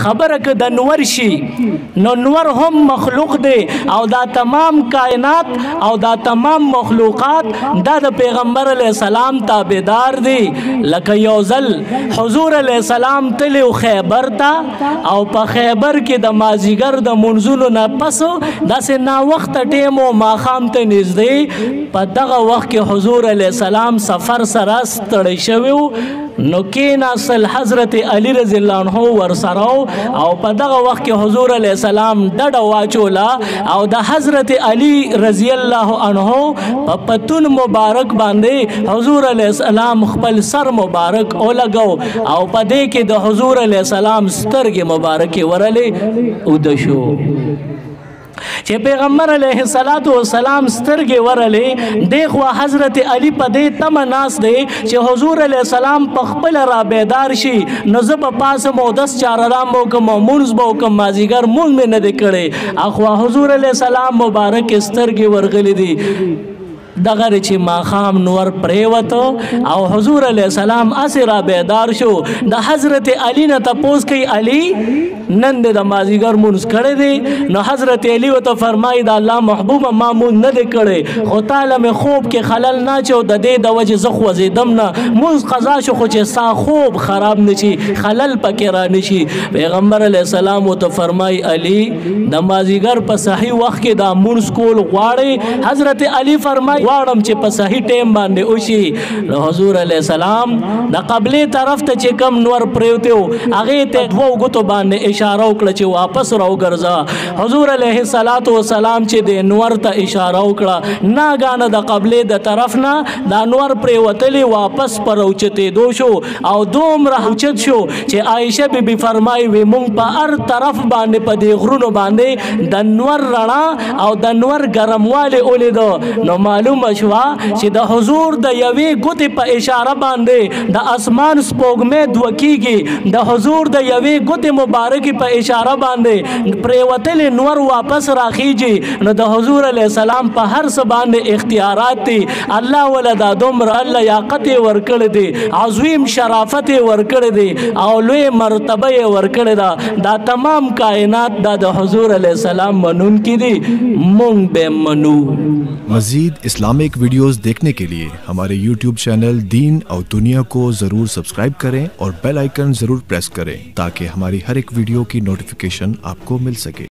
خبر ک د نور شي نو نور هم مخلوق دی او دا تمام کائنات او دا تمام مخلوقات دا د پیغمبر علیہ السلام تابعدار دی. لکه یو ځل حضور علیہ السلام تلو خیبر تا او په خیبر کې د مازیګر د منځونو نه پس داسې نا وخت ټیم او ماښام ته نږدې په دغه وخت کې حضور علیہ السلام سفر سره ستړی شوی نو کېناستل حضرت علی رضی الله عنه ورسره او په دغه وخت کې حضور علیہ السلام ډډه واچولا او د حضرت علی رضی الله عنه په پتون مبارک باندې حضور علیہ السلام خپل سر مبارک اولګو او په دې کې د حضور علیہ السلام سترګې مبارکې ورلې او د شو چې پیغمبر علیه السلام سترګې ورلې دیخوا حضرت علی په دې تمه ناست دی چې حضور علیه السلام په خپل را بیدار شي نو زه به پاسم او 10 چارلام به وکم او مونځ به وکم مازدیګر مونځ مې نه دی کړی اخوا حضور علیه السلام مبارک سترګې ورغلې دي دغه چې ماخام نور پریوت او حضور علیہ السلام اسرا بیدار شو د حضرت علی نه تپوس کوي علی نن د مازیګر مونږ کړه دی نو حضرت علی وته فرمایي دا الله محبوب ما مونږ نه دی کړي خو تعالی مې خوب کې خلل نه چو د دې د وجه زخ وزیدم نه مونږ قضا شو خو چې سا خوب خراب نشي خلل پکې را نشي پیغمبر علیہ السلام وته فرمایي علی د مازیګر په صحیح وخت کې دا مونږ کول غواړي حضرت علی فرمایي غواړم چې په صحیح ټیم باندې وشي نو حضور علیہ السلام د قبلې طرف ته چې کم نور پریوتو هغه ته دوه غوتو باندې اشاره وکړه چې واپس راوګرځا حضور علیہ السلام چې د نور ته اشاره وکړه ناګانه د قبلې د طرف نه دا نور پریوتلی واپس پر اوچته دو شو او دومره اوچت شو چې عائشه بیبي فرمایي وي مونږ په هر طرف باندې په دې غرونو باندې د نور رڼا او د نور ګرمواله اولیدو نو معلوم شوا چې د حضور د یوې ګوتې په اشاره باندې د اسمان سپوږمۍ دوکیږي د حضور د یوې ګوتې مبارکې په اشاره باندې پریوتل نور واپس راخیږي نو د حضور علیہ السلام په هر څه باندې اختیارات دي الله ولدا دومره الله لیاقت ورکړي دي عظیم شرافت ورکړي دي او لوی مرتبه ورکړي دا تمام کائنات د حضور علیہ السلام منون کی دي مونږ به منو. मज़ीद Islamic videos देखने के लिए हमारे YouTube चैनल दीन और दुनिया को ज़रूर सब्सक्राइब करें और बेल आइकन ज़रूर प्रेस करें ताकि हमारी हर एक वीडियो की नोटिफिकेशन आपको मिल सके.